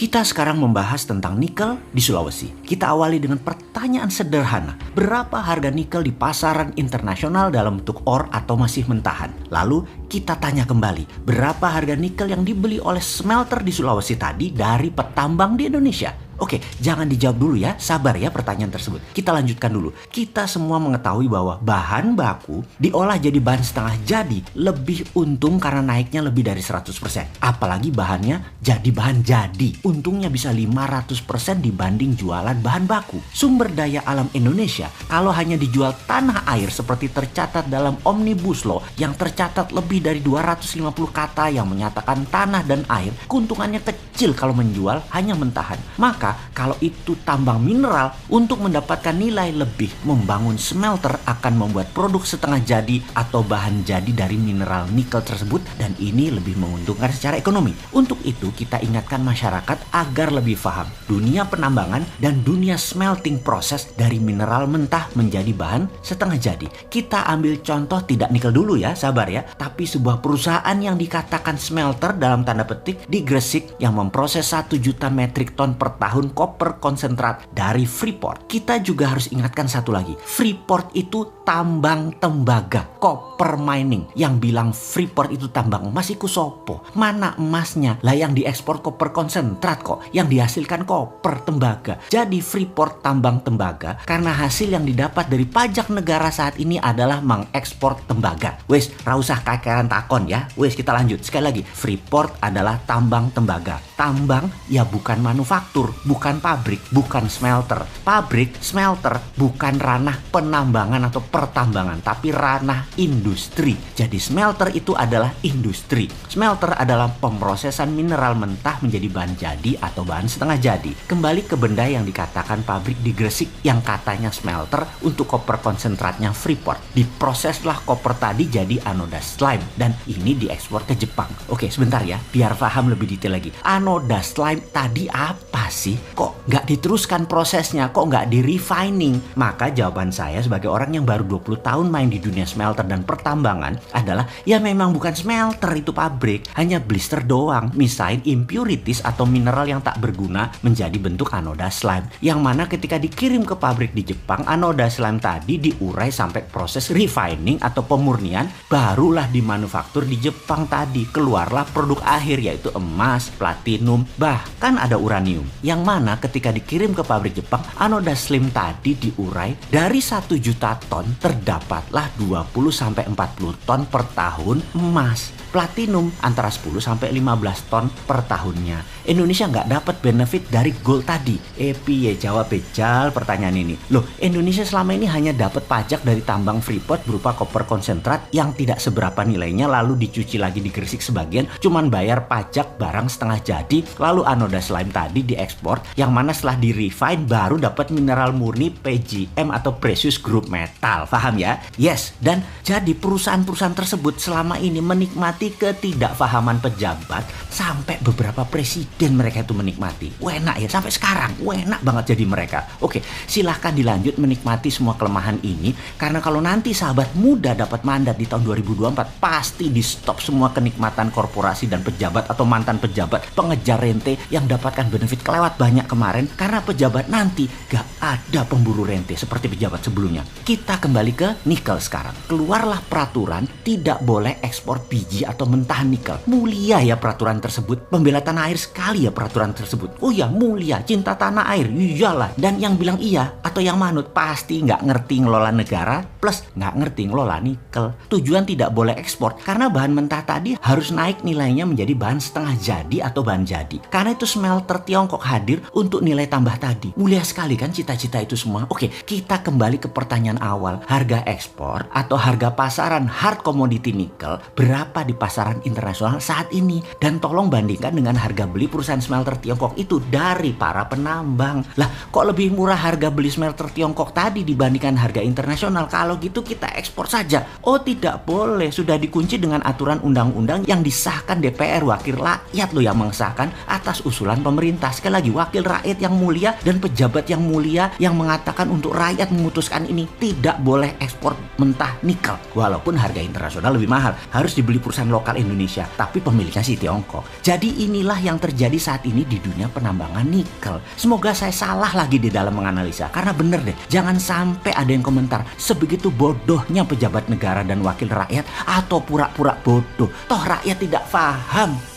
Kita sekarang membahas tentang nikel di Sulawesi. Kita awali dengan pertanyaan sederhana. Berapa harga nikel di pasaran internasional dalam bentuk ore atau masih mentahan? Lalu kita tanya kembali, berapa harga nikel yang dibeli oleh smelter di Sulawesi tadi dari petambang di Indonesia? Oke, jangan dijawab dulu ya, sabar ya pertanyaan tersebut. Kita lanjutkan dulu. Kita semua mengetahui bahwa bahan baku diolah jadi bahan setengah jadi lebih untung karena naiknya lebih dari 100%. Apalagi bahannya jadi bahan jadi. Untungnya bisa 500% dibanding jualan bahan baku. Sumber daya alam Indonesia kalau hanya dijual tanah air seperti tercatat dalam Omnibus Law yang tercatat lebih dari 250 kata yang menyatakan tanah dan air, keuntungannya kecil kalau menjual hanya mentahan. Maka kalau itu tambang mineral, untuk mendapatkan nilai lebih, membangun smelter akan membuat produk setengah jadi atau bahan jadi dari mineral nikel tersebut, dan ini lebih menguntungkan secara ekonomi. Untuk itu kita ingatkan masyarakat agar lebih paham dunia penambangan dan dunia smelting proses dari mineral mentah menjadi bahan setengah jadi. Kita ambil contoh tidak nikel dulu ya, sabar ya, tapi sebuah perusahaan yang dikatakan smelter dalam tanda petik di Gresik yang memproses 1 juta metrik ton per tahun koper konsentrat dari Freeport. Kita juga harus ingatkan satu lagi. Freeport itu tambang tembaga, copper mining. Yang bilang Freeport itu tambang emas iku sopo? Mana emasnya? Lah yang diekspor koper konsentrat kok, yang dihasilkan koper tembaga. Jadi Freeport tambang tembaga karena hasil yang didapat dari pajak negara saat ini adalah mengekspor tembaga. Wes, ra usah kakeran takon ya. Wes, kita lanjut. Sekali lagi, Freeport adalah tambang tembaga. Tambang ya bukan manufaktur, bukan pabrik, bukan smelter. Pabrik, smelter bukan ranah penambangan atau pertambangan, tapi ranah industri. Jadi smelter itu adalah industri. Smelter adalah pemrosesan mineral mentah menjadi bahan jadi atau bahan setengah jadi. Kembali ke benda yang dikatakan pabrik di Gresik yang katanya smelter untuk koper konsentratnya Freeport. Diproseslah koper tadi jadi anoda slime dan ini diekspor ke Jepang. Oke, sebentar ya, biar paham lebih detail lagi. Anoda slime tadi apa sih? Kok nggak diteruskan prosesnya? Kok nggak di-refining? Maka jawaban saya sebagai orang yang baru 20 tahun main di dunia smelter dan pertambangan adalah ya memang bukan smelter itu pabrik. Hanya blister doang, misain impurities atau mineral yang tak berguna menjadi bentuk anoda slime. Yang mana ketika dikirim ke pabrik di Jepang, anoda slime tadi diurai sampai proses refining atau pemurnian, barulah dimanufaktur di Jepang tadi. Keluarlah produk akhir yaitu emas, platinum, bahkan ada uranium. Yang mana ketika dikirim ke pabrik Jepang, anoda slime tadi diurai dari 1 juta ton terdapatlah 20-40 ton per tahun emas. Platinum antara 10-15 ton per tahunnya. Indonesia nggak dapat benefit dari gold tadi. Piye jawab bejal pertanyaan ini. Loh, Indonesia selama ini hanya dapat pajak dari tambang Freeport berupa koper konsentrat yang tidak seberapa nilainya, lalu dicuci lagi di Gresik sebagian, cuman bayar pajak barang setengah jadi, lalu anoda slime tadi diekspor, yang mana setelah di-refine baru dapat mineral murni PGM atau precious group metal. Paham ya? Yes, dan jadi perusahaan-perusahaan tersebut selama ini menikmati ketidakfahaman pejabat sampai beberapa presiden mereka itu menikmati. Enak ya, sampai sekarang enak banget jadi mereka. Oke, silahkan dilanjut menikmati semua kelemahan ini, karena kalau nanti sahabat muda dapat mandat di tahun 2024 pasti di stop semua kenikmatan korporasi dan pejabat atau mantan pejabat pengejar rente yang dapatkan benefit kelewat banyak kemarin, karena pejabat nanti gak ada pemburu rente seperti pejabat sebelumnya. Kita kembali ke nikel sekarang. Keluarlah peraturan tidak boleh ekspor biji atau mentahan nikel. Mulia ya peraturan tersebut. Pembela tanah air sekali ya peraturan tersebut. Oh ya, mulia, cinta tanah air. Iyalah. Dan yang bilang iya atau yang manut pasti nggak ngerti ngelola negara plus nggak ngerti ngelola nikel. Tujuan tidak boleh ekspor karena bahan mentah tadi harus naik nilainya menjadi bahan setengah jadi atau bahan jadi. Karena itu smelter Tiongkok hadir untuk nilai tambah tadi. Mulia sekali kan cita-cita itu semua. Oke, kita kembali ke pertanyaan awal. Harga ekspor atau harga pasaran hard commodity nikel berapa di pasaran internasional saat ini? Dan tolong bandingkan dengan harga beli perusahaan smelter Tiongkok itu dari para penambang. Lah, kok lebih murah harga beli smelter Tiongkok tadi dibandingkan harga internasional? Kalau gitu kita ekspor saja. Oh, tidak boleh. Sudah dikunci dengan aturan undang-undang yang disahkan DPR, wakil rakyat loh yang mengesahkan. disahkan atas usulan pemerintah. Sekali lagi, wakil rakyat yang mulia dan pejabat yang mulia yang mengatakan untuk rakyat memutuskan ini tidak boleh ekspor mentah nikel. Walaupun harga internasional lebih mahal, harus dibeli perusahaan lokal Indonesia, tapi pemiliknya si Tiongkok. Jadi inilah yang terjadi saat ini di dunia penambangan nikel. Semoga saya salah lagi di dalam menganalisa, karena bener deh, jangan sampai ada yang komentar sebegitu bodohnya pejabat negara dan wakil rakyat atau pura-pura bodoh. Toh rakyat tidak paham.